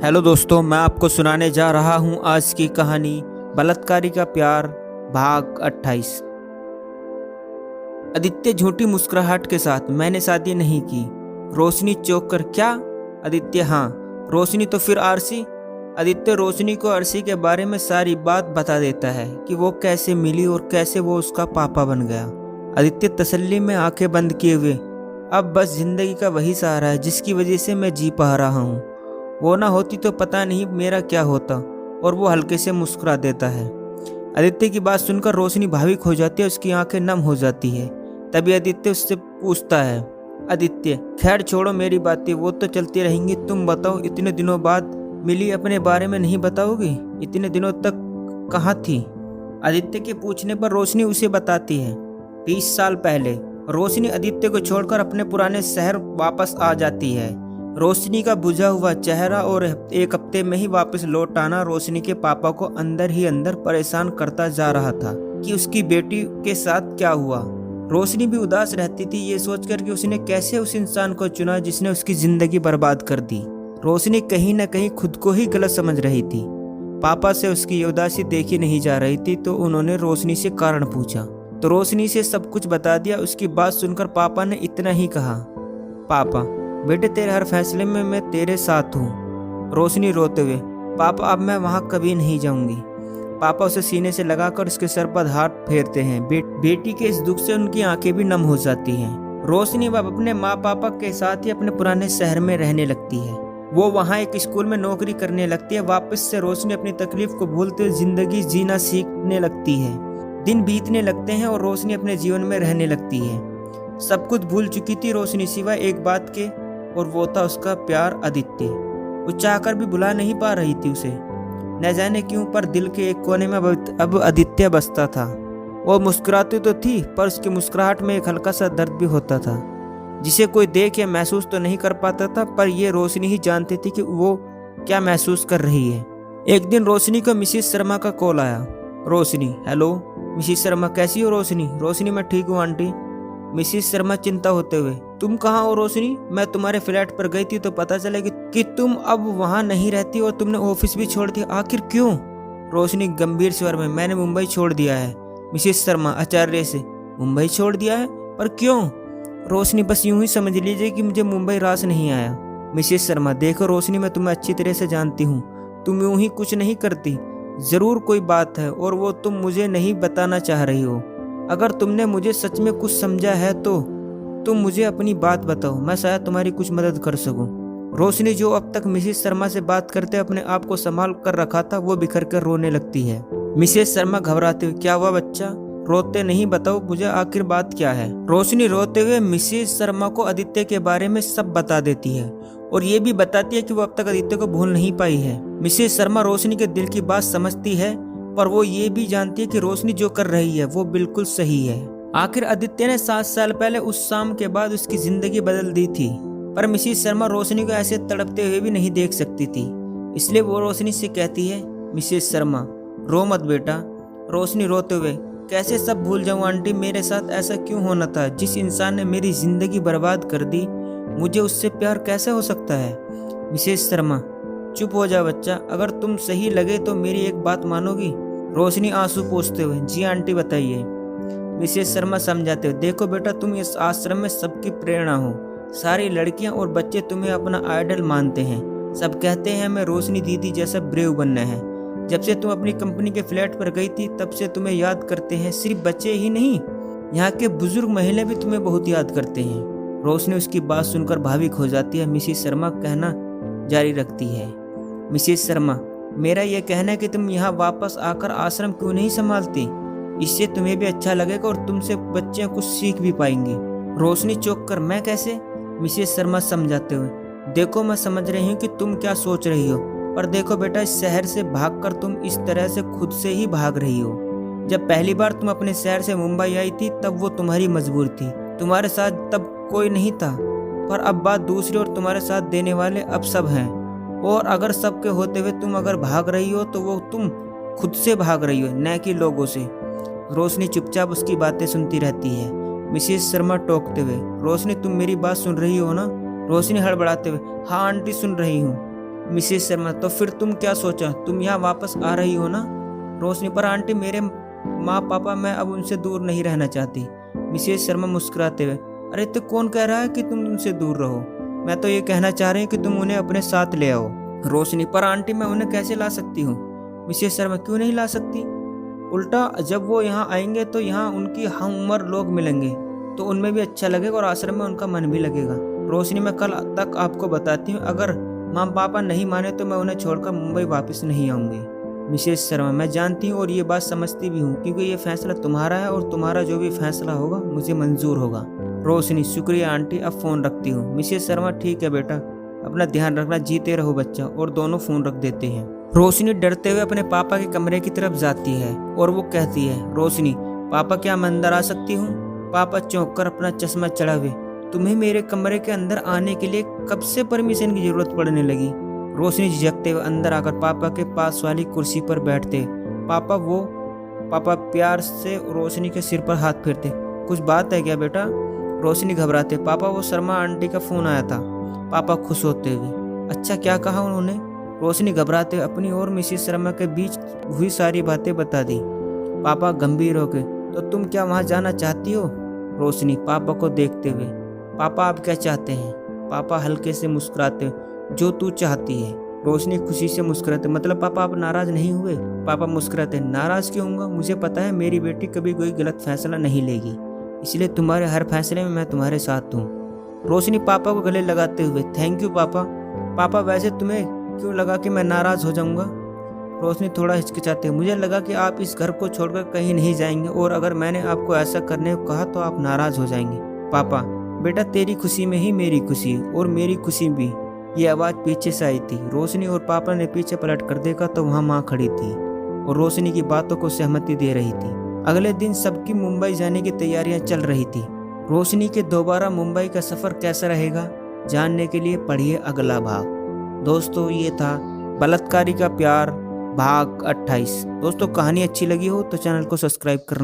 Hello दोस्तों, मैं आपको सुनाने जा रहा हूँ आज की कहानी बलात्कारी का प्यार भाग 28। आदित्य झूठी मुस्कुराहट के साथ मैंने शादी नहीं की। रोशनी चौंक कर क्या? आदित्य हाँ। रोशनी तो फिर आरसी? आदित्य रोशनी को आरसी के बारे में सारी बात बता देता है कि वो कैसे मिली और कैसे वो उसका पापा बन गया। आदित्य तसल्ली में आंखें बंद किए हुए अब बस जिंदगी का वही सहारा है जिसकी वजह से मैं जी पा रहा हूँ। वो ना होती तो पता नहीं मेरा क्या होता। और वो हल्के से मुस्कुरा देता है। आदित्य की बात सुनकर रोशनी भावुक हो जाती है, उसकी आंखें नम हो जाती है। तभी आदित्य उससे पूछता है, आदित्य खैर छोड़ो मेरी बातें, वो तो चलती रहेंगी। तुम बताओ, इतने दिनों बाद मिली, अपने बारे में नहीं बताओगी? इतने दिनों तक कहाँ थी? आदित्य के पूछने पर रोशनी उसे बताती है। 20 साल पहले रोशनी आदित्य को छोड़कर अपने पुराने शहर वापस आ जाती है। रोशनी का बुझा हुआ चेहरा और एक हफ्ते में ही वापस लौट आना रोशनी के पापा को अंदर ही अंदर परेशान करता जा रहा था कि उसकी बेटी के साथ क्या हुआ। रोशनी भी उदास रहती थी ये सोचकर कि उसने कैसे उस इंसान को चुना जिसने उसकी जिंदगी बर्बाद कर दी। रोशनी कहीं न कहीं खुद को ही गलत समझ रही थी। पापा से उसकी ये उदासी देखी नहीं जा रही थी तो उन्होंने रोशनी से कारण पूछा तो रोशनी से सब कुछ बता दिया। उसकी बात सुनकर पापा ने इतना ही कहा, पापा बेटे तेरे हर फैसले में मैं तेरे साथ हूँ। रोशनी रोते हुए, पापा अब मैं वहाँ कभी नहीं जाऊंगी। पापा उसे सीने से लगाकर उसके सर पर हाथ फेरते हैं। बेटी के इस दुख से उनकी आंखें भी नम हो जाती हैं। रोशनी अब अपने माँ पापा के साथ ही अपने पुराने शहर में रहने लगती है। वो वहाँ एक स्कूल में नौकरी करने लगती है। वापस से रोशनी अपनी तकलीफ को भूलते हुए जिंदगी जीना सीखने लगती है। दिन बीतने लगते हैं और रोशनी अपने जीवन में रहने लगती है। सब कुछ भूल चुकी थी रोशनी सिवाय एक बात के, और वो था उसका प्यार आदित्य। वो चाहकर भी भुला नहीं पा रही थी उसे। न जाने क्यों पर दिल के एक कोने में अब आदित्य बसता था। वो मुस्कुराती तो थी पर उसकी मुस्कुराहट में एक हल्का सा दर्द भी होता था जिसे कोई देख या महसूस तो नहीं कर पाता था, पर ये रोशनी ही जानती थी कि वो क्या महसूस कर रही है। एक दिन रोशनी को मिसिस शर्मा का कॉल आया। रोशनी, हेलो मिसिस शर्मा, कैसी हो रोशनी? रोशनी, मैं ठीक हूँ आंटी। मिसिस शर्मा चिंता होते हुए, तुम कहाँ हो रोशनी? मैं तुम्हारे फ्लैट पर गई थी तो पता चला कि तुम अब वहाँ नहीं रहती और तुमने ऑफिस भी छोड़ दिया। आखिर क्यों? रोशनी गंभीर स्वर में, मैंने मुंबई छोड़ दिया है। मिसिस शर्मा आचार्य से, मुंबई छोड़ दिया है? पर क्यों? रोशनी, बस यूं ही समझ लीजिए कि मुझे मुंबई रास नहीं आया। मिसिस शर्मा, देखो रोशनी, मैं तुम्हें अच्छी तरह से जानती हूँ, तुम यूं ही कुछ नहीं करती। जरूर कोई बात है और वो तुम मुझे नहीं बताना चाह रही हो। अगर तुमने मुझे सच में कुछ समझा है तो तुम मुझे अपनी बात बताओ, मैं शायद तुम्हारी कुछ मदद कर सकूं। रोशनी, जो अब तक मिसेस शर्मा से बात करते अपने आप को संभाल कर रखा था, वो बिखर कर रोने लगती है। मिसेस शर्मा घबराते हुए, क्या हुआ बच्चा? रोते नहीं, बताओ मुझे आखिर बात क्या है? रोशनी रोते हुए मिसेस शर्मा को आदित्य के बारे में सब बता देती है और ये भी बताती है कि वो अब तक आदित्य को भूल नहीं पाई है। मिसेस शर्मा रोशनी के दिल की बात समझती है पर वो ये भी जानती है कि रोशनी जो कर रही है वो बिल्कुल सही है। आखिर आदित्य ने 7 साल पहले उस शाम के बाद उसकी जिंदगी बदल दी थी, पर मिसेस शर्मा रोशनी को ऐसे तड़पते हुए भी नहीं देख सकती थी। इसलिए वो रोशनी से कहती है, मिसेस शर्मा रो मत बेटा। रोशनी रोते हुए, कैसे सब भूल जाऊं आंटी, मेरे साथ ऐसा क्यों होना था? जिस इंसान ने मेरी जिंदगी बर्बाद कर दी, मुझे उससे प्यार कैसे हो सकता है? मिसेस शर्मा, चुप हो जा बच्चा, अगर तुम सही लगे तो मेरी एक बात मानोगी? रोशनी आंसू पोंछते हुए, जी आंटी बताइए। मिसेस शर्मा समझाते हुए, देखो बेटा, तुम इस आश्रम में सबकी प्रेरणा हो। सारी लड़कियां और बच्चे तुम्हें अपना आइडल मानते हैं। सब कहते हैं हमें रोशनी दीदी जैसा ब्रेव बनना है। जब से तुम अपनी कंपनी के फ्लैट पर गई थी तब से तुम्हें याद करते हैं। सिर्फ बच्चे ही नहीं, यहाँ के बुजुर्ग महिला भी तुम्हें बहुत याद करते हैं। रोशनी उसकी बात सुनकर भावुक हो जाती है। मिसेस शर्मा कहना जारी रखती है, मिसेस शर्मा, मेरा यह कहना है कि तुम यहाँ वापस आकर आश्रम क्यों नहीं संभालती? इससे तुम्हें भी अच्छा लगेगा और तुमसे बच्चे कुछ सीख भी पाएंगे। रोशनी चौंक कर, मैं कैसे? मिसेस शर्मा समझाते हुए, देखो मैं समझ रही हूँ कि तुम क्या सोच रही हो, पर देखो बेटा, इस शहर से भागकर तुम इस तरह से खुद से ही भाग रही हो। जब पहली बार तुम अपने शहर से मुंबई आई थी तब वो तुम्हारी मजबूरी थी, तुम्हारे साथ तब कोई नहीं था, पर अब बात दूसरी और तुम्हारे साथ देने वाले अब सब हैं। और अगर सबके होते हुए तुम अगर भाग रही हो तो वो तुम खुद से भाग रही हो, न कि लोगों से। रोशनी चुपचाप उसकी बातें सुनती रहती है। मिसेस शर्मा टोकते हुए, रोशनी तुम मेरी बात सुन रही हो ना? रोशनी हड़बड़ाते हुए, हाँ आंटी सुन रही हूँ। मिसेस शर्मा, तो फिर तुम क्या सोचा, तुम यहाँ वापस आ रही हो ना? रोशनी, पर आंटी मेरे माँ पापा, मैं अब उनसे दूर नहीं रहना चाहती। मिसेस शर्मा मुस्कुराते हुए, अरे तो कौन कह रहा है कि तुम उनसे दूर रहो? मैं तो ये कहना चाह रही हूँ कि तुम उन्हें अपने साथ ले आओ। रोशनी, पर आंटी मैं उन्हें कैसे ला सकती हूँ? मिसेस शर्मा, क्यों नहीं ला सकती? उल्टा जब वो यहाँ आएंगे तो यहाँ उनकी हम उम्र लोग मिलेंगे, तो उनमें भी अच्छा लगेगा और आश्रम में उनका मन भी लगेगा। रोशनी, मैं कल तक आपको बताती हूँ, अगर माँ पापा नहीं माने तो मैं उन्हें छोड़कर मुंबई वापस नहीं आऊँगी। मिसेस शर्मा, मैं जानती हूँ और ये बात समझती भी हूँ, क्योंकि ये फैसला तुम्हारा है और तुम्हारा जो भी फैसला होगा मुझे मंजूर होगा। रोशनी, शुक्रिया आंटी, अब फोन रखती हूँ। मिसेस शर्मा, ठीक है बेटा, अपना ध्यान रखना, जीते रहो बच्चा। और दोनों फोन रख देते हैं। रोशनी डरते हुए अपने पापा के कमरे की तरफ जाती है और वो कहती है, रोशनी पापा, क्या मैं अंदर आ सकती हूँ? पापा चौंक कर अपना चश्मा चढ़ा हुए, तुम्हें मेरे कमरे के अंदर आने के लिए कब से परमिशन की जरूरत पड़ने लगी? रोशनी झिझकते हुए अंदर आकर पापा के पास वाली कुर्सी पर बैठते। पापा प्यार से रोशनी के सिर पर हाथ फेरते। कुछ बात है क्या बेटा? रोशनी घबराते, पापा वो शर्मा आंटी का फोन आया था। पापा खुश होते हुए, अच्छा क्या कहा उन्होंने? रोशनी घबराते अपनी और मिसेस शर्मा के बीच हुई सारी बातें बता दी। पापा गंभीर हो गए, तो तुम क्या वहां जाना चाहती हो? रोशनी पापा को देखते हुए, पापा आप क्या चाहते हैं? पापा हल्के से मुस्कुराते, जो तू चाहती है। रोशनी खुशी से मुस्कुराते, मतलब पापा आप नाराज नहीं हुए? पापा मुस्कुराते, नाराज क्यों होऊंगा? मुझे पता है मेरी बेटी कभी कोई गलत फैसला नहीं लेगी, इसलिए तुम्हारे हर फैसले में मैं तुम्हारे साथ हूँ। रोशनी पापा को गले लगाते हुए, थैंक यू पापा। पापा वैसे तुम्हें क्यों लगा कि मैं नाराज हो जाऊंगा? रोशनी थोड़ा हिचकिचाते, मुझे लगा कि आप इस घर को छोड़कर कहीं नहीं जाएंगे और अगर मैंने आपको ऐसा करने को कहा तो आप नाराज हो जाएंगे। पापा, बेटा तेरी खुशी में ही मेरी खुशी और मेरी खुशी भी। ये आवाज पीछे से आई थी। रोशनी और पापा ने पीछे पलट कर देखा तो वहाँ माँ खड़ी थी और रोशनी की बातों को सहमति दे रही थी। अगले दिन सबकी मुंबई जाने की तैयारियां चल रही थी। रोशनी के दोबारा मुंबई का सफर कैसा रहेगा, जानने के लिए पढ़िए अगला भाग। दोस्तों, ये था बलात्कारी का प्यार भाग 28। दोस्तों, कहानी अच्छी लगी हो तो चैनल को सब्सक्राइब करना।